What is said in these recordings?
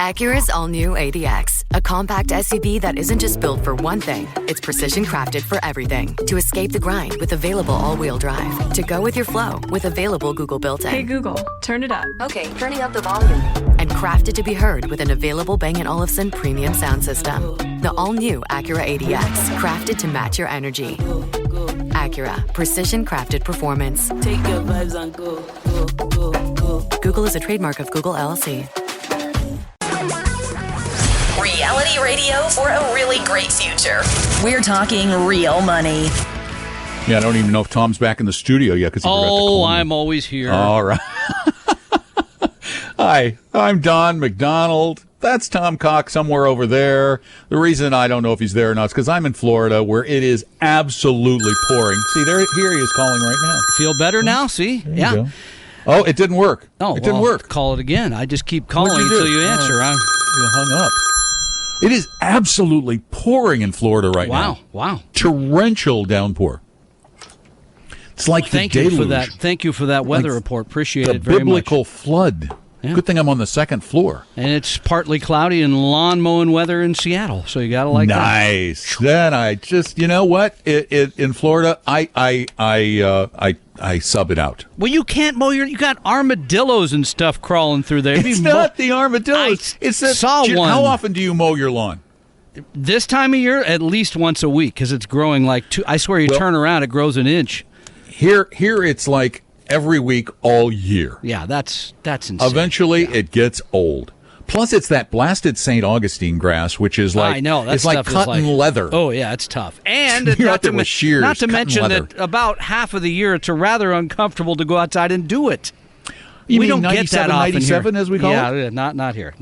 Acura's all-new ADX, a compact SUV that isn't just built for one thing. It's precision crafted for everything. To escape the grind with available all-wheel drive. To go with your flow with available Google built-in. Hey Google, turn it up. Okay, turning up the volume. And crafted to be heard with an available Bang & Olufsen premium sound system. The all-new Acura ADX, crafted to match your energy. Acura, precision crafted performance. Take your vibes and go. Google is a trademark of Google LLC. Reality radio for a really great future. We're talking real money. Yeah, I don't even know if Tom's back in the studio yet. Because I'm always here. All right. Hi, I'm Don McDonald. That's Tom Cox somewhere over there. The reason I don't know if he's there or not is because I'm in Florida, where it is absolutely pouring. See, here he is calling right now. Feel better now? See? There you go. Oh, it didn't work. It didn't work. Call it again. I just keep calling until you answer. You hung up. It is absolutely pouring in Florida right now. Wow. Torrential downpour. It's like the deluge. Thank you for that weather report. Appreciate it very much. The biblical flood. Yeah. Good thing I'm on the second floor. And it's partly cloudy and lawn mowing weather in Seattle, so you got to like that. Nice. Then I just, you know what? In Florida, I sub it out. Well, you can't mow you got armadillos and stuff crawling through there. It's not the armadillos. One. How often do you mow your lawn? This time of year, at least once a week, because it's growing like I swear, you turn around, it grows an inch. Here it's like every week all year. Yeah, that's insane. Eventually, it gets old. Plus, it's that blasted St. Augustine grass, which is like I know, it's like cotton leather. Oh yeah, it's tough. And not to mention that about half of the year it's rather uncomfortable to go outside and do it. We don't get that often 97, here. as we call it? Yeah, not here.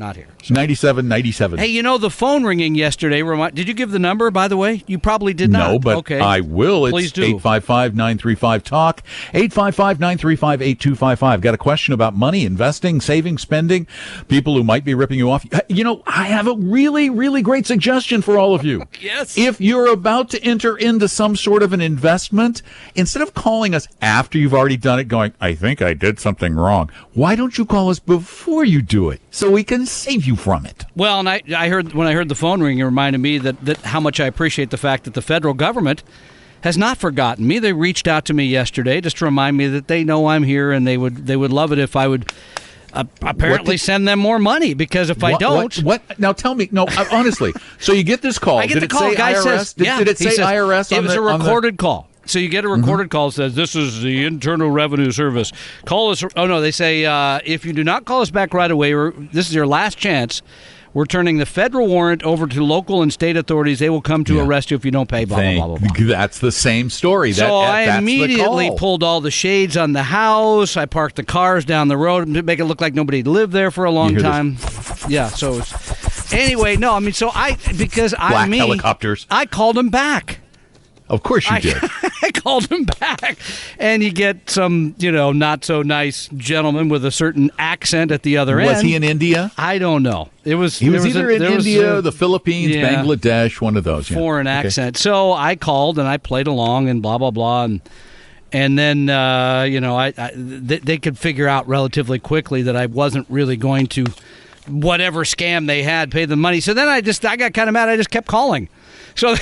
So. 97. Hey, the phone ringing yesterday. Did you give the number, by the way? You probably did not. No, but okay. I will. It's Please do. 855-935-TALK, 855-935-8255. Got a question about money, investing, saving, spending, people who might be ripping you off. I have a really, really great suggestion for all of you. Yes. If you're about to enter into some sort of an investment, instead of calling us after you've already done it going, I think I did something wrong, why don't you call us before you do it so we can save you from it? Well, and I heard when I heard the phone ring, it reminded me that how much I appreciate the fact that the federal government has not forgotten me. They reached out to me yesterday just to remind me that they know I'm here and they would love it if I would apparently send them more money, because if I don't... What? Now tell me, honestly, so you get this call. I get did the call. Say Guy IRS? says... Did it say IRS? It was a recorded call. So you get a recorded call that says, this is the Internal Revenue Service. Call us. Oh, no, they say, if you do not call us back right away, this is your last chance. We're turning the federal warrant over to local and state authorities. They will come to arrest you if you don't pay, blah, blah, blah, blah. That's the same story. So I immediately pulled all the shades on the house. I parked the cars down the road to make it look like nobody lived there for a long time. Yeah, so anyway, no, I mean, because Black helicopters. I called him back. Of course you did. I called him back, and you get some, not so nice gentleman with a certain accent at the other end. Was he in India? I don't know. He was either in India, the Philippines, Bangladesh, one of those. Foreign accent. So I called and I played along and blah blah blah, and then they could figure out relatively quickly that I wasn't really going to whatever scam they had pay the money. So then I got kind of mad. I just kept calling. So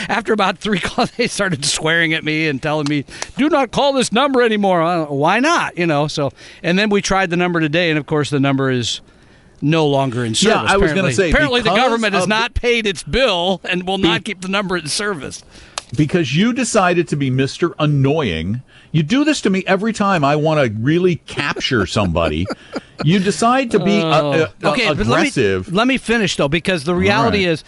after about 3 calls, they started swearing at me and telling me, do not call this number anymore. Why not? So, and then we tried the number today, and of course the number is no longer in service. Yeah, I was going to say. Apparently the government has not paid its bill and will not keep the number in service. Because you decided to be Mr. Annoying. You do this to me every time I want to really capture somebody. You decide to be aggressive. Let me finish, though, because the reality is,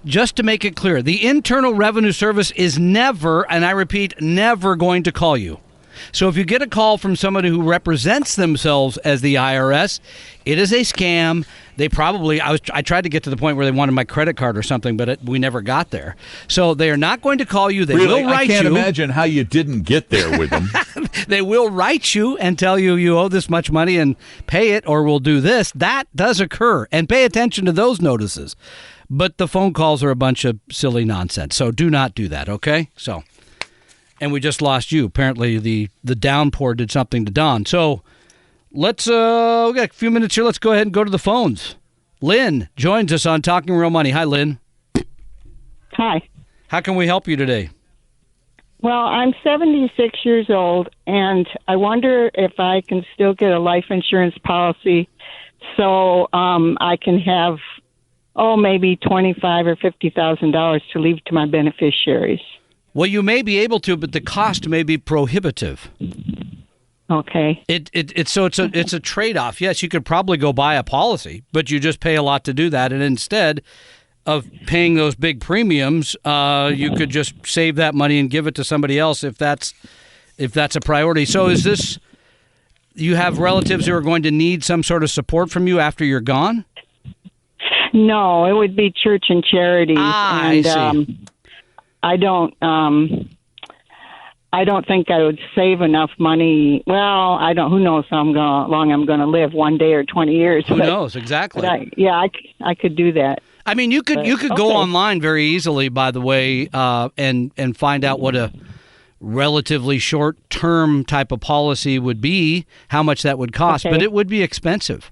just to make it clear, the Internal Revenue Service is never, and I repeat, never going to call you. So if you get a call from somebody who represents themselves as the IRS, it is a scam. They probably, I tried to get to the point where they wanted my credit card or something, but we never got there. So they are not going to call you. They will write you. I can't imagine how you didn't get there with them. They will write you and tell you owe this much money and pay it, or we'll do this. That does occur, and pay attention to those notices. But the phone calls are a bunch of silly nonsense. So do not do that, okay? So, and we just lost you. Apparently the downpour did something to Don. So let's, we got a few minutes here. Let's go ahead and go to the phones. Lynn joins us on Talking Real Money. Hi, Lynn. Hi. How can we help you today? Well, I'm 76 years old, and I wonder if I can still get a life insurance policy so I can have, maybe $25,000 or $50,000 to leave to my beneficiaries. Well, you may be able to, but the cost may be prohibitive. Okay. It's a trade-off. Yes, you could probably go buy a policy, but you just pay a lot to do that, and instead of paying those big premiums, you could just save that money and give it to somebody else if that's a priority. So is this, you have relatives who are going to need some sort of support from you after you're gone? No, it would be church and charities. I see. I don't think I would save enough money. Well, who knows how long I'm going to live, 1 day or 20 years. Who knows, exactly. I could do that. I mean, you could go online very easily, by the way, and find out what a relatively short-term type of policy would be, how much that would cost, but it would be expensive.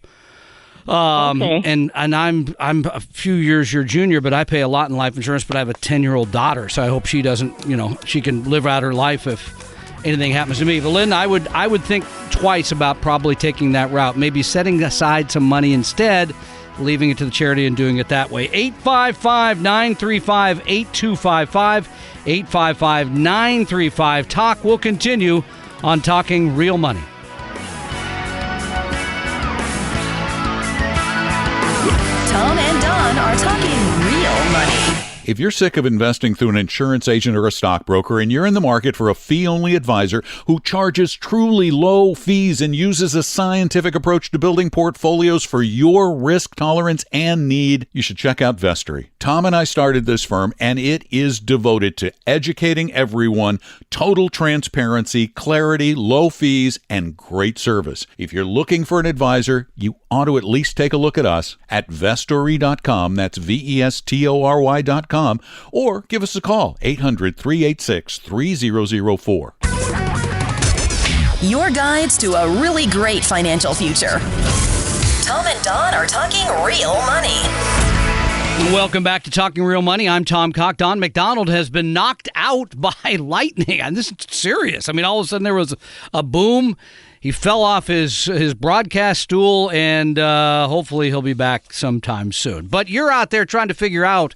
And I'm a few years your junior, but I pay a lot in life insurance, but I have a 10-year-old daughter, so I hope she doesn't, she can live out her life if anything happens to me. But Lynn, I would think twice about probably taking that route, maybe setting aside some money instead, leaving it to the charity and doing it that way. 855-935-8255, 855-935-TALK. We'll continue on Talking Real Money. Tom and Don are talking real money. If you're sick of investing through an insurance agent or a stockbroker and you're in the market for a fee-only advisor who charges truly low fees and uses a scientific approach to building portfolios for your risk tolerance and need, you should check out Vestory. Tom and I started this firm, and it is devoted to educating everyone, total transparency, clarity, low fees, and great service. If you're looking for an advisor, you ought to at least take a look at us at Vestory.com. That's Vestory.com. Or give us a call, 800-386-3004. Your guides to a really great financial future. Tom and Don are talking real money. Welcome back to Talking Real Money. I'm Tom Cock. Don McDonald has been knocked out by lightning. And this is serious. I mean, all of a sudden there was a boom. He fell off his broadcast stool, and hopefully he'll be back sometime soon. But you're out there trying to figure out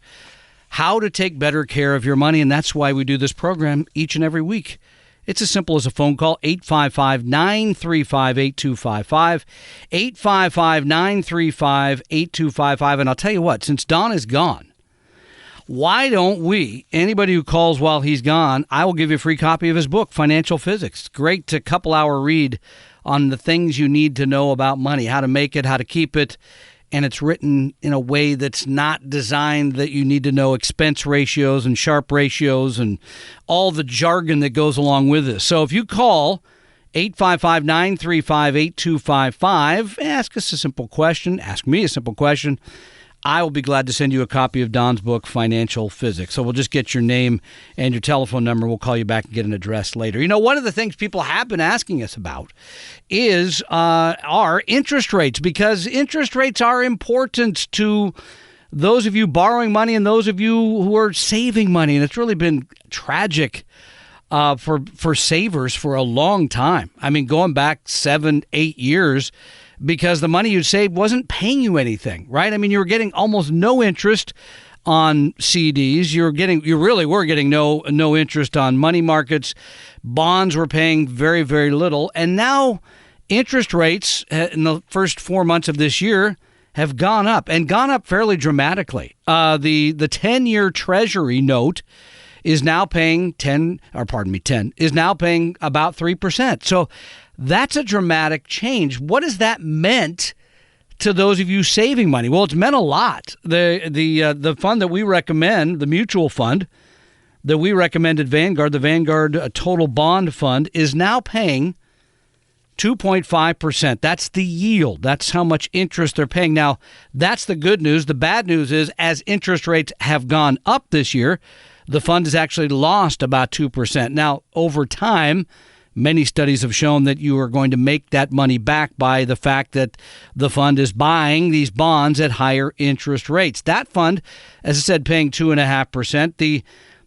how to take better care of your money, and that's why we do this program each and every week. It's as simple as a phone call, 855-935-8255, 855-935-8255. And I'll tell you what, since Don is gone, why don't we, anybody who calls while he's gone, I will give you a free copy of his book, Financial Physics. Great to couple-hour read on the things you need to know about money, how to make it, how to keep it. And it's written in a way that's not designed that you need to know expense ratios and Sharpe ratios and all the jargon that goes along with this. So if you call 855-935-8255, ask us a simple question, ask me a simple question, I will be glad to send you a copy of Don's book, Financial Physics. So we'll just get your name and your telephone number. We'll call you back and get an address later. One of the things people have been asking us about is our interest rates, because interest rates are important to those of you borrowing money and those of you who are saving money. And it's really been tragic for savers for a long time. I mean, going back 7-8 years, because the money you saved wasn't paying you anything, right? I mean, you were getting almost no interest on CDs. You really were getting no interest on money markets. Bonds were paying very, very little. And now interest rates in the first 4 months of this year have gone up, and gone up fairly dramatically. The 10-year Treasury note is now paying 10 is now paying about 3%. So that's a dramatic change. What has that meant to those of you saving money? Well, it's meant a lot. The fund that we recommend, the mutual fund that we recommend at Vanguard, the Vanguard Total Bond Fund, is now paying 2.5%. That's the yield. That's how much interest they're paying. Now, that's the good news. The bad news is, as interest rates have gone up this year, the fund has actually lost about 2%. Now, over time, Many studies have shown that you are going to make that money back by the fact that the fund is buying these bonds at higher interest rates. That fund, as I said, paying 2.5%. The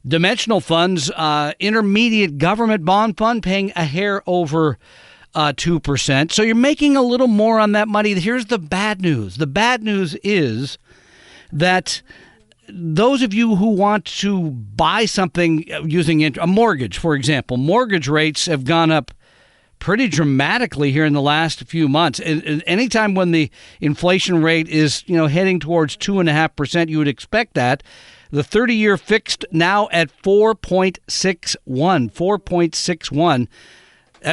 Dimensional Fund's intermediate government bond fund paying a hair over 2%. So you're making a little more on that money. Here's the bad news. The bad news is that those of you who want to buy something using a mortgage, for example, mortgage rates have gone up pretty dramatically here in the last few months. And anytime when the inflation rate is, heading towards 2.5%, you would expect that. The 30-year fixed now at 4.61. 4.61.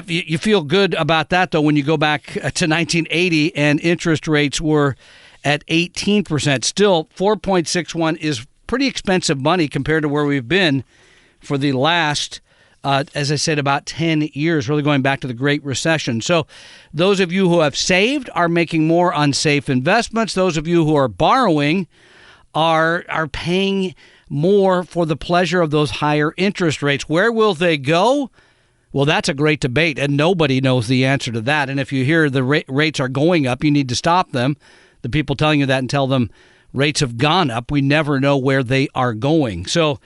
You feel good about that, though, when you go back to 1980 and interest rates were at 18%. Still, 4.61 is pretty expensive money compared to where we've been for the last, as I said, about 10 years, really going back to the Great Recession. So those of you who have saved are making more on safe investments. Those of you who are borrowing are paying more for the pleasure of those higher interest rates. Where will they go? Well, that's a great debate, and nobody knows the answer to that. And if you hear the rates are going up, you need to stop them. The people telling you that and tell them rates have gone up. We never know where they are going. So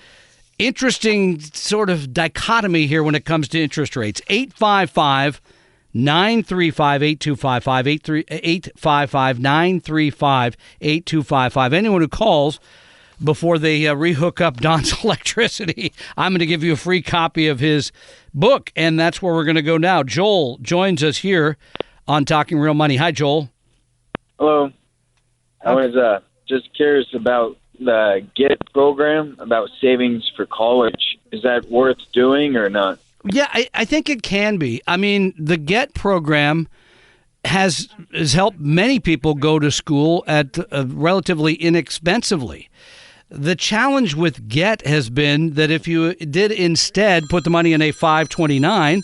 interesting sort of dichotomy here when it comes to interest rates. 855-935-8255, 855-935-8255. Anyone who calls before they rehook up Don's electricity, I'm going to give you a free copy of his book, and that's where we're going to go now. Joel joins us here on Talking Real Money. Hi, Joel. Hello. I was just curious about the GET program, about savings for college. Is that worth doing or not? Yeah, I think it can be. I mean, the GET program has helped many people go to school at relatively inexpensively. The challenge with GET has been that if you did instead put the money in a 529,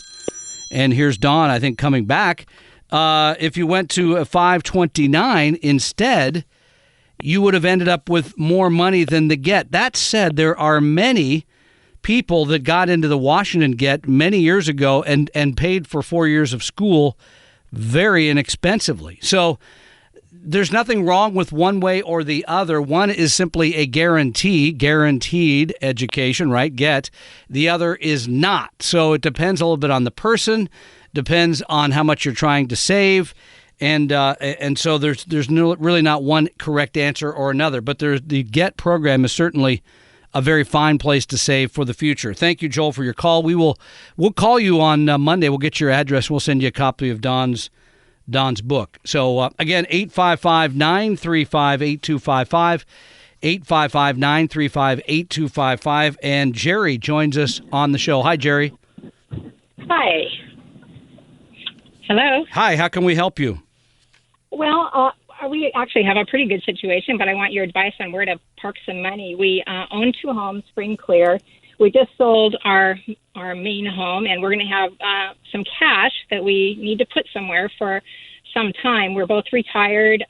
and here's Don, I think, coming back, if you went to a 529 instead, you would have ended up with more money than the GET. That said, there are many people that got into the Washington GET many years ago and paid for 4 years of school very inexpensively. So there's nothing wrong with one way or the other. One is simply a guaranteed education, right? GET. The other is not. So it depends a little bit on the person, depends on how much you're trying to save. And so there's really not one correct answer or another. But the GET program is certainly a very fine place to save for the future. Thank you, Joel, for your call. We'll call you on Monday. We'll get your address. We'll send you a copy of Don's book. So, again, 855-935-8255, 855-935-8255. And Jerry joins us on the show. Hi, Jerry. Hi. Hello. Hi, how can we help you? Well, we actually have a pretty good situation, but I want your advice on where to park some money. We own 2 homes, Spring Clear. We just sold our main home, and we're going to have some cash that we need to put somewhere for some time. We're both retired.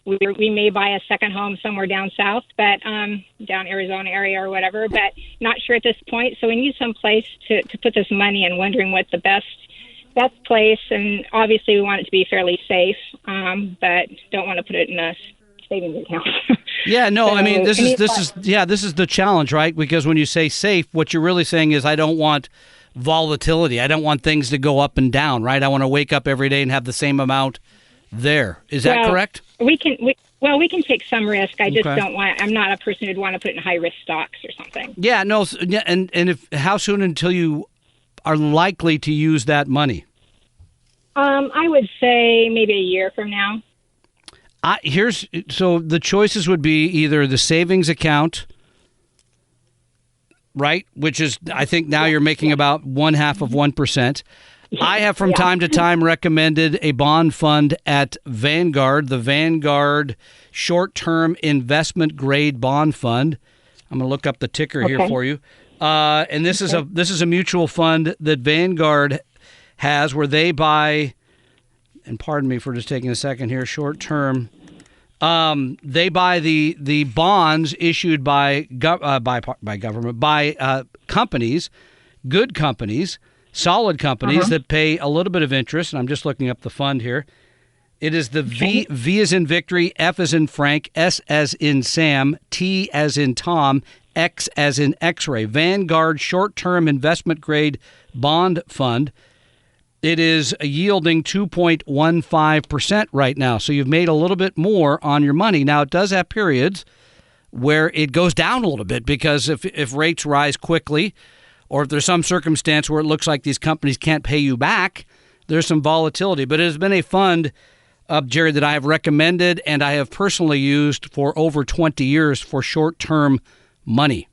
We may buy a second home somewhere down south, but down Arizona area or whatever, but not sure at this point. So we need some place to put this money in, wondering what the best place, and obviously we want it to be fairly safe, but don't want to put it in a savings account. Yeah, no, So, I mean, this is the challenge, right? Because when you say safe, what you're really saying is I don't want volatility. I don't want things to go up and down, right? I want to wake up every day and have the same amount there. Is that correct? We can take some risk. I just don't want. I'm not a person who'd want to put it in high risk stocks or something. Yeah, no, and if how soon until you are likely to use that money? I would say maybe a year from now. So the choices would be either the savings account, right, which is, I think now you're making about 0.5%. I have from time to time recommended a bond fund at Vanguard, the Vanguard Short-Term Investment Grade Bond Fund. I'm going to look up the ticker here for you. And this is a mutual fund that Vanguard has where they buy, and pardon me for just taking a second here, short term. They buy the bonds issued by government, by companies, good companies, solid companies that pay a little bit of interest, and I'm just looking up the fund here. It is the V as in Victory, F as in Frank, S as in Sam, T as in Tom, X as in X-ray. Vanguard Short-Term Investment Grade Bond Fund. It is yielding 2.15% right now. So you've made a little bit more on your money. Now, it does have periods where it goes down a little bit because if rates rise quickly, or if there's some circumstance where it looks like these companies can't pay you back, there's some volatility. But it has been a fund, Jerry, that I have recommended and I have personally used for over 20 years for short-term money.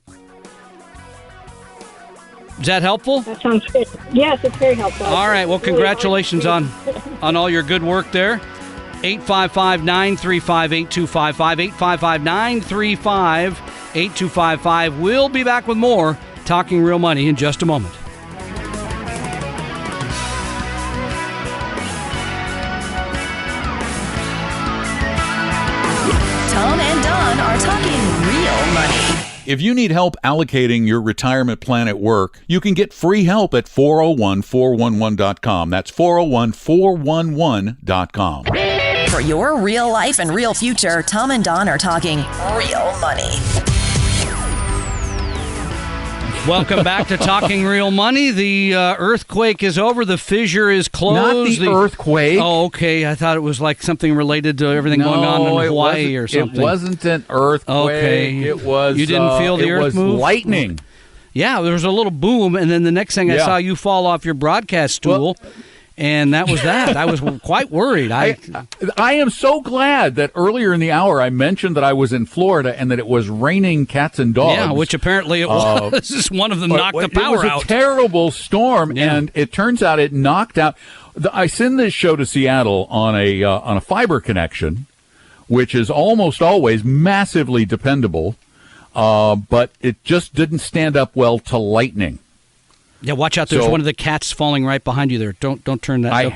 Is that helpful? That sounds good. Yes, it's very helpful. All right. Well, congratulations on all your good work there. 855-935-8255. 855-935-8255. We'll be back with more Talking Real Money in just a moment. Tom and Don are talking real money. If you need help allocating your retirement plan at work, you can get free help at 401-411.com. That's 401-411.com. For your real life and real future, Tom and Don are talking real money. Welcome back to Talking Real Money. The earthquake is over. The fissure is closed. Not the earthquake. Oh, okay. I thought it was like something related to everything going on in Hawaii or something. It wasn't an earthquake. Okay. It was. You didn't feel the earth move? It was lightning. Yeah, there was a little boom, and then the next thing I saw you fall off your broadcast stool. And that was that. I was quite worried. I am so glad that earlier in the hour I mentioned that I was in Florida and that it was raining cats and dogs. Yeah, which apparently it was. One of them knocked the power out. It was a terrible storm, and it turns out it knocked out. I send this show to Seattle on a fiber connection, which is almost always massively dependable, but it just didn't stand up well to lightning. Yeah, watch out! There's one of the cats falling right behind you there. Don't turn that. I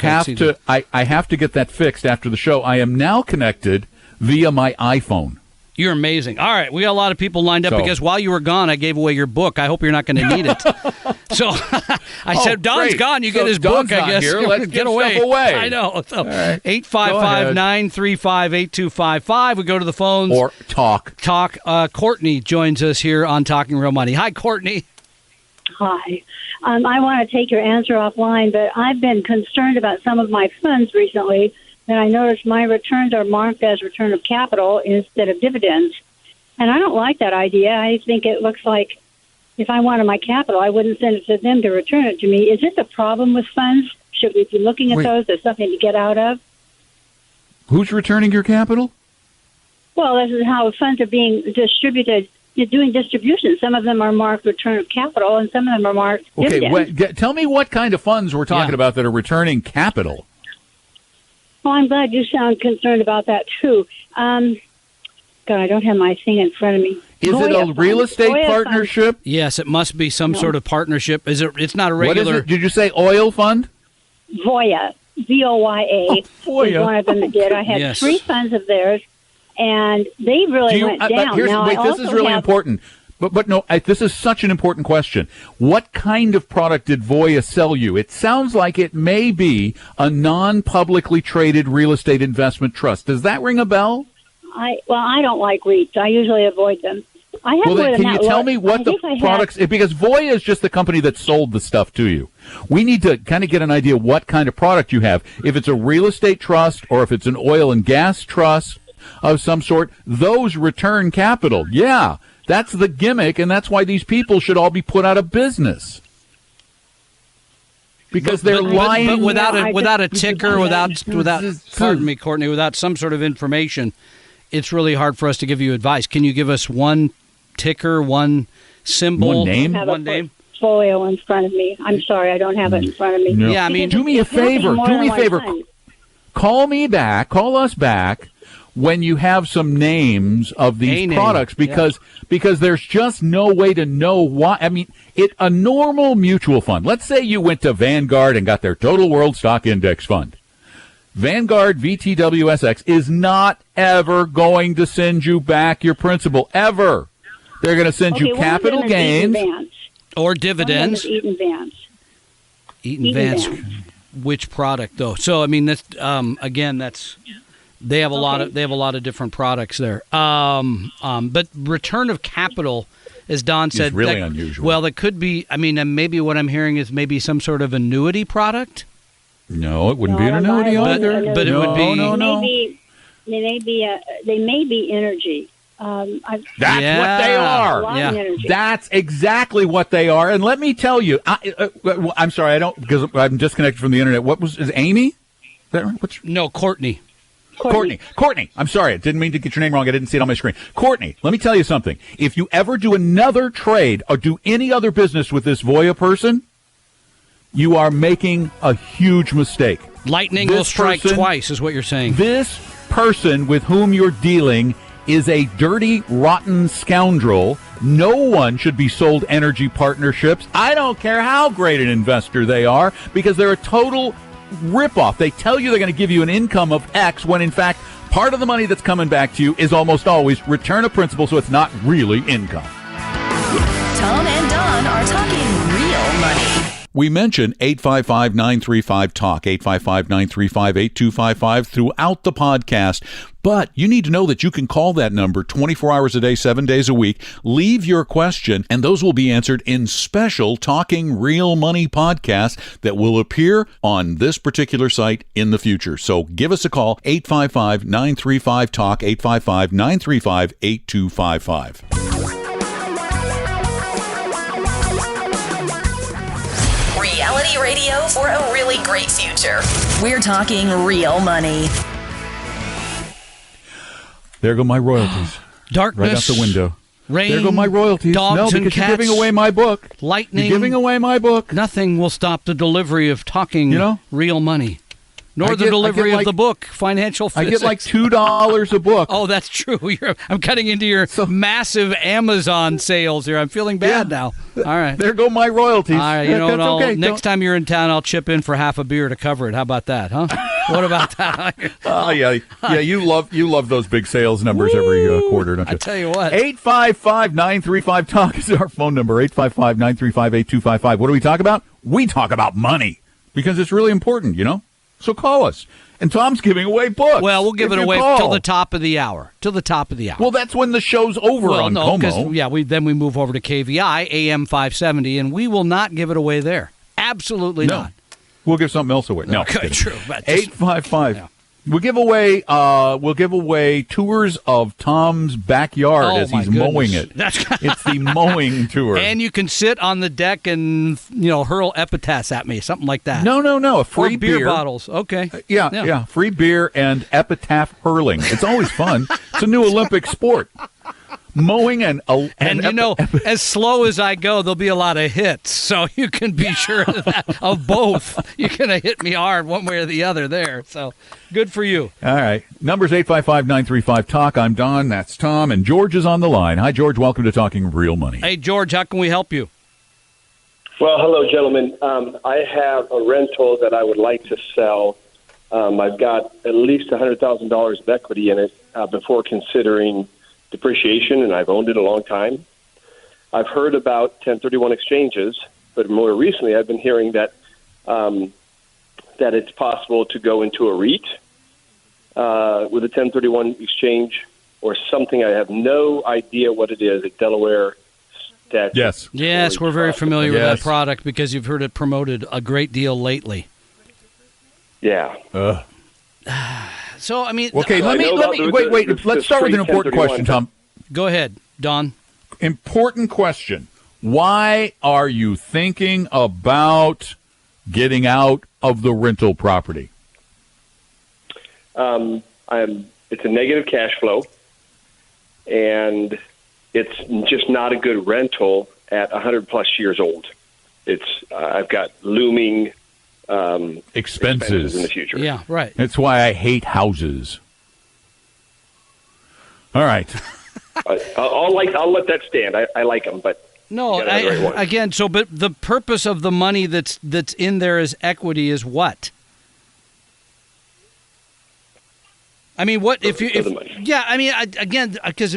have to get that fixed after the show. I am now connected via my iPhone. You're amazing. All right, we got a lot of people lined up because while you were gone, I gave away your book. I hope you're not going to need it. So I said, Don's gone. You get his Don's book, I guess. Here. Let's get away. Stuff away. I know. So 855-935-8255. We go to the phones. Or talk. Courtney joins us here on Talking Real Money. Hi, Courtney. Hi. I want to take your answer offline, but I've been concerned about some of my funds recently, and I noticed my returns are marked as return of capital instead of dividends. And I don't like that idea. I think it looks like if I wanted my capital, I wouldn't send it to them to return it to me. Is this a problem with funds? Should we be looking at those as something to get out of? Who's returning your capital? Well, this is how funds are being distributed. You're doing distributions. Some of them are marked return of capital, and some of them are marked dividends. Tell me what kind of funds we're talking about that are returning capital. Well, I'm glad you sound concerned about that, too. God, I don't have my thing in front of me. Is it a real estate partnership? Yes, it must be some sort of partnership. Is it? It's not a regular... What is it? Did you say oil fund? Voya, V-O-Y-A, is one of them that did. I had 3 funds of theirs. And they really went down. This is really important. But no, this is such an important question. What kind of product did Voya sell you? It sounds like it may be a non-publicly traded real estate investment trust. Does that ring a bell? I don't like REITs. I usually avoid them. Can you tell me what the products? Because Voya is just the company that sold the stuff to you. We need to kind of get an idea what kind of product you have. If it's a real estate trust or if it's an oil and gas trust of some sort, those return capital. Yeah, that's the gimmick, and that's why these people should all be put out of business. Because they're lying. But without a ticker, without pardon me, Courtney, without some sort of information, it's really hard for us to give you advice. Can you give us one ticker, one symbol, one name? One name? Portfolio in front of me. I'm sorry, I don't have it in front of me. No. Yeah, I mean, do me a favor. Call us back when you have some names of these products, because there's just no way to know why. I mean, a normal mutual fund. Let's say you went to Vanguard and got their Total World Stock Index Fund. Vanguard VTWSX is not ever going to send you back your principal, ever. They're going to send you capital gains or dividends. Eaton Vance. Which product though? So I mean, that's they have a lot of different products there. But return of capital, as Don said, is really unusual. Well, that could be. I mean, maybe what I'm hearing is maybe some sort of annuity product. No, it wouldn't be an annuity either. But it would be. No. They may be energy. That's what they are. Yeah. That's exactly what they are. And let me tell you, I'm sorry, because I'm disconnected from the internet. Is Amy? Is that right? No, Courtney. Courtney. I'm sorry. I didn't mean to get your name wrong. I didn't see it on my screen. Courtney, let me tell you something. If you ever do another trade or do any other business with this Voya person, you are making a huge mistake. Lightning will strike twice, is what you're saying. This person with whom you're dealing is a dirty, rotten scoundrel. No one should be sold energy partnerships. I don't care how great an investor they are, because they're a total ripoff. They tell you they're going to give you an income of X when, in fact, part of the money that's coming back to you is almost always return of principal, so it's not really income. Tom and Don are talking real money. We mention 855-935-TALK, 855-935-8255 throughout the podcast. But you need to know that you can call that number 24 hours a day, 7 days a week. Leave your question, and those will be answered in special Talking Real Money podcasts that will appear on this particular site in the future. So give us a call, 855-935-TALK, 855-935-8255. Reality radio for a really great future. We're talking real money. There go my royalties. Darkness. Right out the window. Rain. There go my royalties. Dogs no, because and cats, you're giving away my book. Lightning. You're giving away my book. Nothing will stop the delivery of talking real money. Nor the delivery of the book, Financial Physics. I get like $2 a book. Oh, that's true. I'm cutting into your massive Amazon sales here. I'm feeling bad now. All right. There go my royalties. All right. You know what? Okay. Next time you're in town, I'll chip in for half a beer to cover it. How about that, huh? What about that? Oh, yeah. Yeah, you love those big sales numbers every quarter, don't you? I tell you what. 855-935-TALK is our phone number, 855-935-8255. What do we talk about? We talk about money because it's really important, you know? So call us. And Tom's giving away books. Well, we'll give it away till the top of the hour. Well, that's when the show's over on Como. Yeah, then we move over to KVI, AM 570, and we will not give it away there. Absolutely not. We'll give something else away. No, okay, true. 855. Yeah. We'll give away tours of Tom's backyard as he's mowing it. It's the mowing tour. And you can sit on the deck and hurl epitaphs at me, something like that. No, a free beer bottles. Okay. Yeah, free beer and epitaph hurling. It's always fun. It's a new Olympic sport. Mowing and as slow as I go, there'll be a lot of hits. So you can be sure of both. You're going to hit me hard one way or the other there. So good for you. All right. Number's 855-935-TALK. I'm Don. That's Tom. And George is on the line. Hi, George. Welcome to Talking Real Money. Hey, George. How can we help you? Well, hello, gentlemen. I have a rental that I would like to sell. I've got at least $100,000 of equity in it before considering depreciation, and I've owned it a long time. I've heard about 1031 exchanges, but more recently I've been hearing that it's possible to go into a REIT with a 1031 exchange or something. I have no idea what it is at Delaware State. Yes, we're very familiar with that product because you've heard it promoted a great deal lately. Yeah. So, I mean... Okay, let me wait. Let's start with an important question, Tom. Go ahead, Don. Important question. Why are you thinking about getting out of the rental property? It's a negative cash flow, and it's just not a good rental at 100-plus years old. I've got looming... expenses in the future. Yeah, right. That's why I hate houses. All right. I'll let that stand. I like them, but no. Again, but the purpose of the money that's in there as equity is what? I mean, what if you? Yeah, I mean, again, because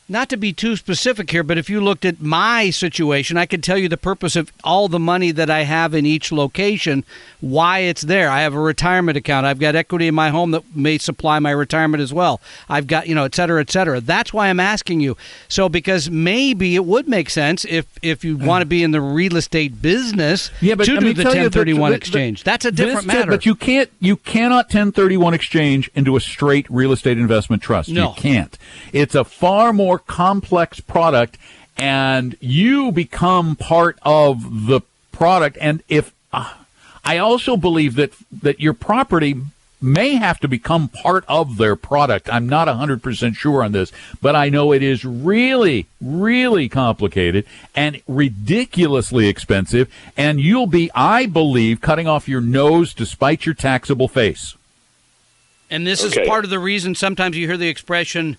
not to be too specific here, but if you looked at my situation, I could tell you the purpose of all the money that I have in each location, why it's there. I have a retirement account. I've got equity in my home that may supply my retirement as well. I've got, et cetera, et cetera. That's why I'm asking you. So because maybe it would make sense if you want to be in the real estate business to do the 1031 exchange. That's a different matter. But you cannot 1031 exchange into a straight real estate investment trust. No. You can't. It's a far more complex product, and you become part of the product. And if I also believe that your property may have to become part of their product. I'm not 100% sure on this, but I know it is really, really complicated and ridiculously expensive, and you'll be, I believe, cutting off your nose to spite your taxable face. And this is part of the reason sometimes you hear the expression,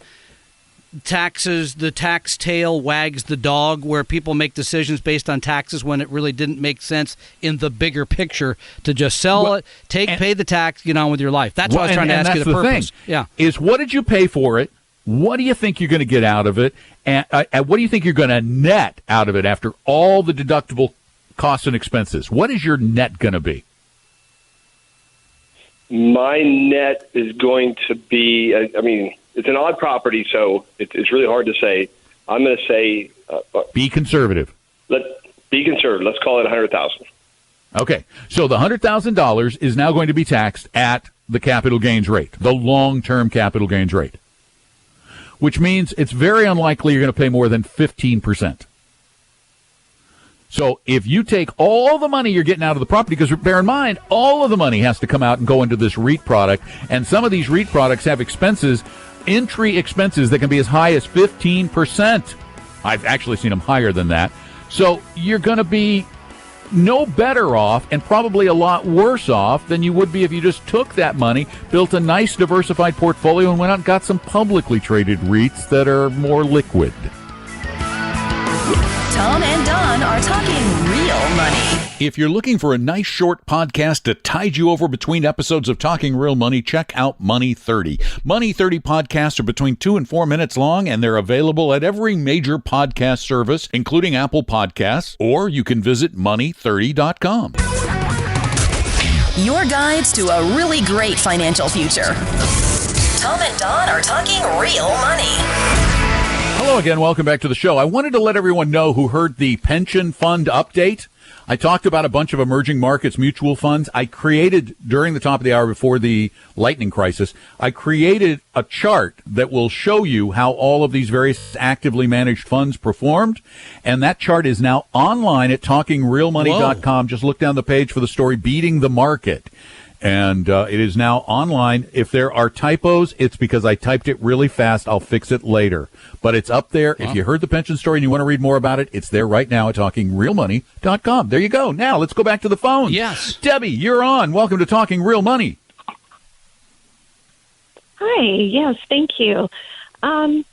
taxes, the tax tail wags the dog, where people make decisions based on taxes when it really didn't make sense in the bigger picture to just sell it, pay the tax, get on with your life. That's what I was trying to ask you the purpose. Is what did you pay for it? What do you think you're going to get out of it? And what do you think you're going to net out of it after all the deductible costs and expenses? What is your net going to be? My net is going to be, it's an odd property, so it's really hard to say. I'm going to say... be conservative. Be conservative. Let's call it $100,000. Okay. So the $100,000 is now going to be taxed at the capital gains rate, the long-term capital gains rate, which means it's very unlikely you're going to pay more than 15%. So if you take all the money you're getting out of the property, because bear in mind, all of the money has to come out and go into this REIT product, and some of these REIT products have entry expenses that can be as high as 15%. I've actually seen them higher than that. So you're going to be no better off and probably a lot worse off than you would be if you just took that money, built a nice diversified portfolio, and went out and got some publicly traded REITs that are more liquid. Tom and Don are talking real money. If you're looking for a nice short podcast to tide you over between episodes of Talking Real Money, check out Money 30. Money 30 podcasts are between 2 and 4 minutes long, and they're available at every major podcast service, including Apple Podcasts, or you can visit money30.com. Your guides to a really great financial future. Tom and Don are talking real money. Hello again. Welcome back to the show. I wanted to let everyone know who heard the pension fund update. I talked about a bunch of emerging markets mutual funds. I created, during the top of the hour before the lightning crisis, I created a chart that will show you how all of these various actively managed funds performed. And that chart is now online at talkingrealmoney.com. Just look down the page for the story, Beating the Market. And it is now online. If there are typos, it's because I typed it really fast. I'll fix it later. But it's up there. If you heard the pension story and you want to read more about it, it's there right now at talkingrealmoney.com. There you go. Now let's go back to the phone. Yes. Debbie, you're on. Welcome to Talking Real Money. Hi. Yes, thank you. My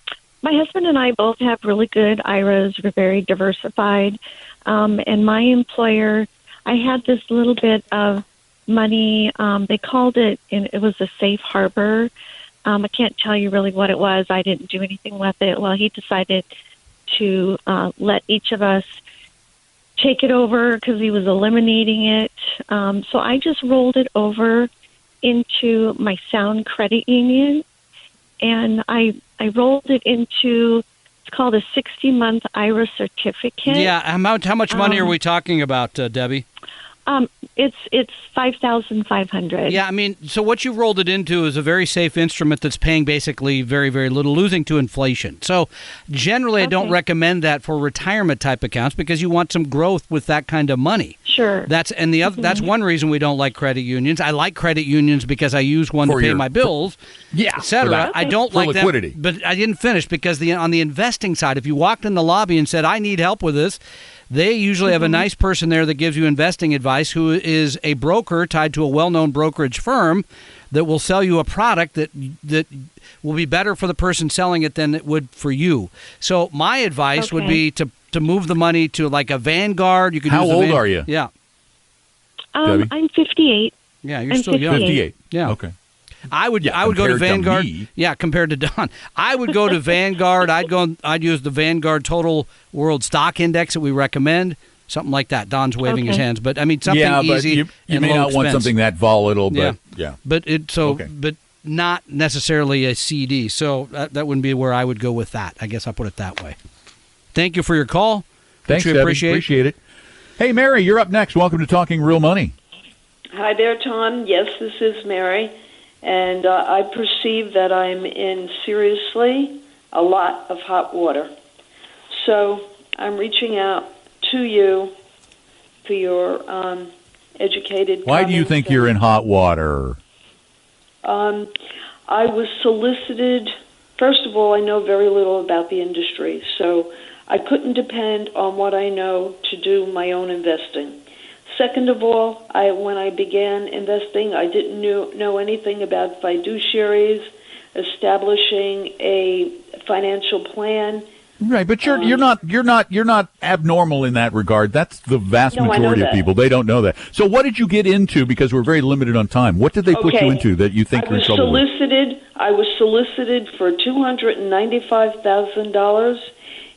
husband and I both have really good IRAs. We're very diversified. And my employer, I had this little bit of money. They called it, and it was a safe harbor. I can't tell you really what it was. I didn't do anything with it. Well, he decided to let each of us take it over because he was eliminating it. So I just rolled it over into my Sound Credit Union, and I rolled it into, it's called a 60-month IRA certificate. Yeah, how much money are we talking about, Debbie? It's $5,500. Yeah, I mean, so what you rolled it into is a very safe instrument that's paying basically very, very little, losing to inflation. So generally, I don't recommend that for retirement type accounts because you want some growth with that kind of money. Sure. That's one reason we don't like credit unions. I like credit unions because I use one to pay my bills, etc. I don't like liquidity. But I didn't finish because on the investing side, if you walked in the lobby and said, "I need help with this," they usually have a nice person there that gives you investing advice who is a broker tied to a well-known brokerage firm that will sell you a product that will be better for the person selling it than it would for you. So my advice would be to move the money to like a Vanguard. You could. How old are you? Yeah. I'm 58. Yeah, you're still young. 58. Yeah. Okay. I would go to compared to Vanguard. me. Yeah, compared to Don, I would go to Vanguard. I'd use the Vanguard Total World Stock Index that we recommend. Something like that. Don's waving his hands, but I mean something easy. But you and may low not want expense. something that volatile. But But not necessarily a CD. So that wouldn't be where I would go with that. I guess I'll put it that way. Thank you for your call. Thanks, we Debbie. appreciate it. Hey, Mary, you're up next. Welcome to Talking Real Money. Hi there, Tom. Yes, this is Mary, and I perceive that I'm in seriously a lot of hot water. So I'm reaching out to you for your educated Why do you think you're in hot water? I was solicited. First of all, I know very little about the industry, so I couldn't depend on what I know to do my own investing. Second of all, when I began investing, I didn't know anything about fiduciaries, establishing a financial plan. Right, but you're not abnormal in that regard. That's the vast majority of people. They don't know that. So what did you get into? Because we're very limited on time. What did they put you into that you think you're in trouble with? I was solicited for $295,000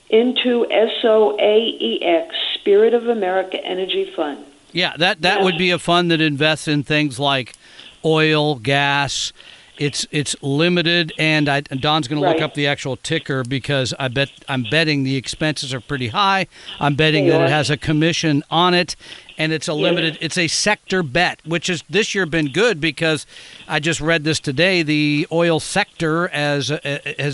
into SOAEX, Spirit of America Energy Fund. Yeah, that would be a fund that invests in things like oil, gas. It's limited, and Don's going to look up the actual ticker because I'm betting the expenses are pretty high. I'm betting that it has a commission on it, and it's a limited. It's a sector bet, which has this year been good because I just read this today. The oil sector is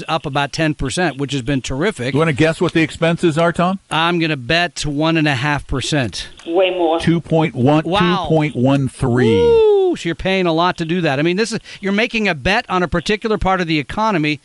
up about 10%, which has been terrific. You want to guess what the expenses are, Tom? I'm going to bet 1.5%. Way more. 2.13. So you're paying a lot to do that. I mean, you're making a bet on a particular part of the economy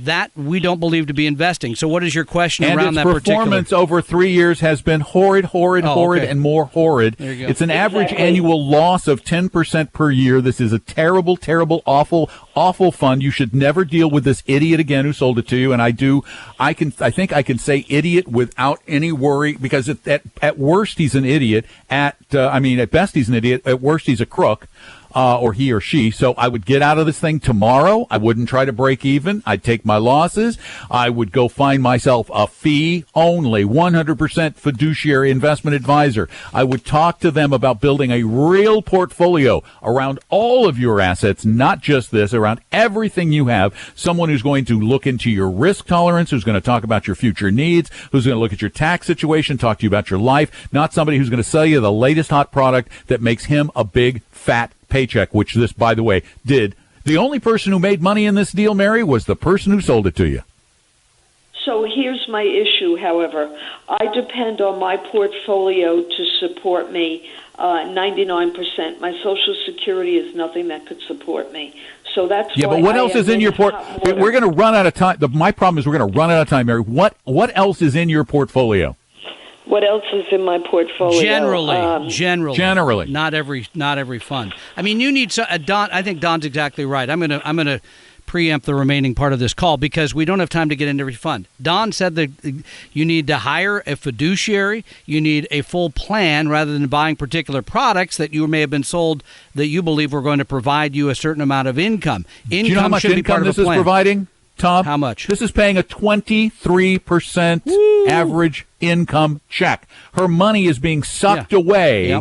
that we don't believe to be investing. So what is your question around that particular? And its performance over 3 years has been horrid, and more horrid. There you go. It's an average annual loss of 10% per year. This is a terrible, terrible, awful fund. You should never deal with this idiot again who sold it to you. And I think I can say idiot without any worry because at worst he's an idiot. At best he's an idiot. At worst he's a crook. Or he or she. So I would get out of this thing tomorrow. I wouldn't try to break even. I'd take my losses. I would go find myself a fee only, 100% fiduciary investment advisor. I would talk to them about building a real portfolio around all of your assets, not just this, around everything you have. Someone who's going to look into your risk tolerance, who's going to talk about your future needs, who's going to look at your tax situation, talk to you about your life, not somebody who's going to sell you the latest hot product that makes him a big, fat paycheck, which this, by the way, did. The only person who made money in this deal, Mary, was the person who sold it to you. So here's my issue, however. I depend on my portfolio to support me 99%. My Social Security is nothing that could support me. So that's why but what else is in your We're going to run out of time. My problem is we're going to run out of time, Mary. What else is in your portfolio? What else is in my portfolio? Generally, not every fund. I mean, you need Don. I think Don's exactly right. I'm gonna preempt the remaining part of this call because we don't have time to get into every fund. Don said that you need to hire a fiduciary. You need a full plan rather than buying particular products that you may have been sold that you believe were going to provide you a certain amount of income. Do you know how much income this is providing, Tom? How much? This is paying a 23% average income check. Her money is being sucked away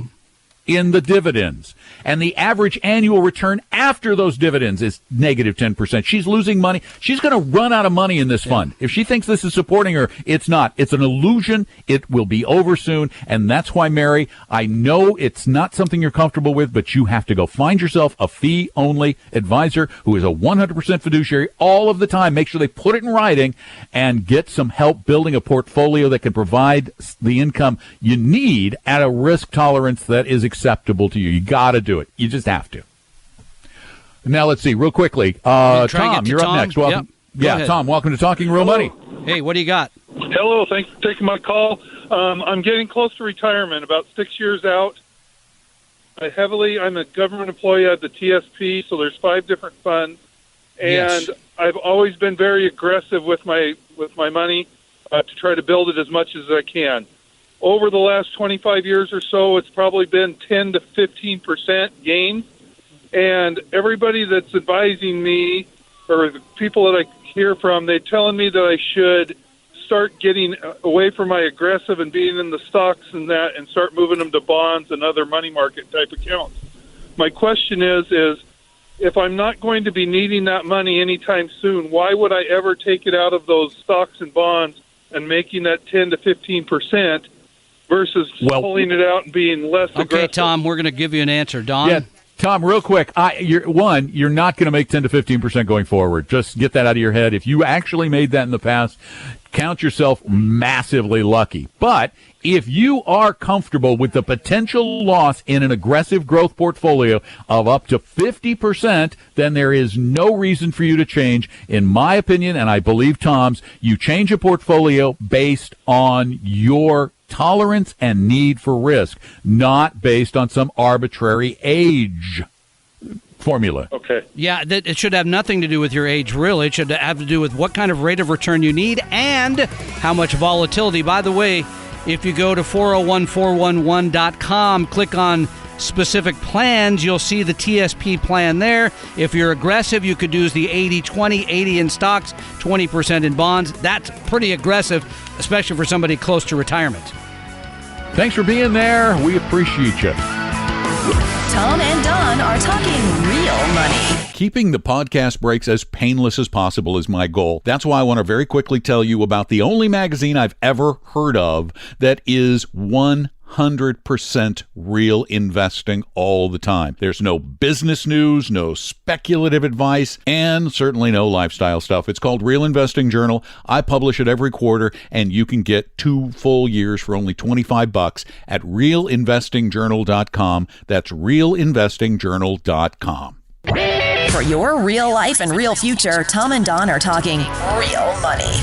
in the dividends. And the average annual return after those dividends is negative 10%. She's losing money. She's going to run out of money in this fund. If she thinks this is supporting her, it's not. It's an illusion. It will be over soon. And that's why, Mary, I know it's not something you're comfortable with, but you have to go find yourself a fee-only advisor who is a 100% fiduciary all of the time. Make sure they put it in writing and get some help building a portfolio that can provide the income you need at a risk tolerance that is acceptable to you. You got to do it. You just have to. Now, let's see, real quickly. Tom, you're up next. Welcome. Tom, welcome to Talking Real Money. Hey, what do you got? Hello, thanks for taking my call. I'm getting close to retirement, about 6 years out. I'm a government employee at the TSP, so there's 5 different funds. And I've always been very aggressive with my money to try to build it as much as I can. Over the last 25 years or so, it's probably been 10 to 15% gain. And everybody that's advising me, or the people that I hear from, they're telling me that I should start getting away from my aggressive and being in the stocks and that, and start moving them to bonds and other money market type accounts. My question is if I'm not going to be needing that money anytime soon, why would I ever take it out of those stocks and bonds and making that 10 to 15% versus pulling it out and being less aggressive? Okay, Tom, we're going to give you an answer. Don? Yeah. Tom, real quick, you're not going to make 10 to 15% going forward. Just get that out of your head. If you actually made that in the past, count yourself massively lucky. But if you are comfortable with the potential loss in an aggressive growth portfolio of up to 50%, then there is no reason for you to change. In my opinion, and I believe Tom's, you change a portfolio based on your tolerance and need for risk, not based on some arbitrary age formula. Okay. Yeah, it should have nothing to do with your age, really. It should have to do with what kind of rate of return you need and how much volatility. By the way, if you go to 401411.com, click on specific plans, you'll see the TSP plan there. If you're aggressive, you could use the 80-20, 80 in stocks, 20% in bonds. That's pretty aggressive, especially for somebody close to retirement. Thanks for being there. We appreciate you. Tom and Don are talking real money. Keeping the podcast breaks as painless as possible is my goal. That's why I want to very quickly tell you about the only magazine I've ever heard of that is 100% real investing all the time. There's no business news, no speculative advice, and certainly no lifestyle stuff. It's called Real Investing Journal. I publish it every quarter, and you can get 2 full years for only $25 at realinvestingjournal.com. That's realinvestingjournal.com. For your real life and real future, Tom and Don are talking real money.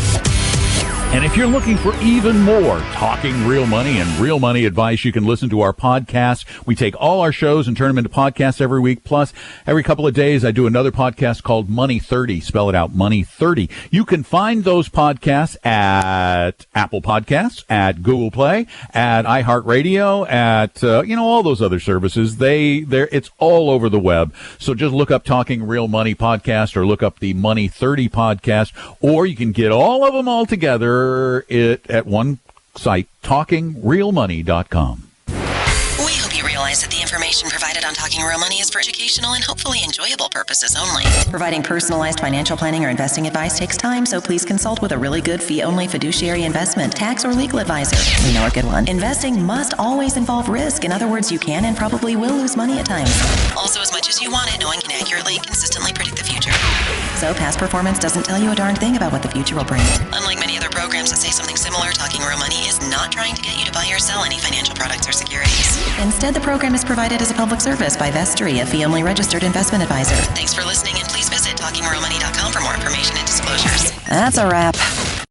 And if you're looking for even more talking real money and real money advice, you can listen to our podcast. We take all our shows and turn them into podcasts every week. Plus, every couple of days, I do another podcast called Money 30. Spell it out, Money 30. You can find those podcasts at Apple Podcasts, at Google Play, at iHeartRadio, at, all those other services. It's all over the web. So just look up Talking Real Money Podcast or look up the Money 30 podcast, or you can get all of them all together at one site, talkingrealmoney.com. We hope you realize that the information provided on Talking Real Money is for educational and hopefully enjoyable purposes only. Providing personalized financial planning or investing advice takes time, so please consult with a really good fee-only fiduciary investment, tax, or legal advisor. We know a good one. Investing must always involve risk. In other words, you can and probably will lose money at times. Also, as much as you want it, no one can accurately, consistently predict the future. So past performance doesn't tell you a darn thing about what the future will bring. Unlike many other programs that say something similar, Talking Real Money is not trying to get you to buy or sell any financial products or securities. Instead, the program is provided as a public service by Vestry, a fee-only registered investment advisor. Thanks for listening, and please visit TalkingRealMoney.com for more information and disclosures. That's a wrap.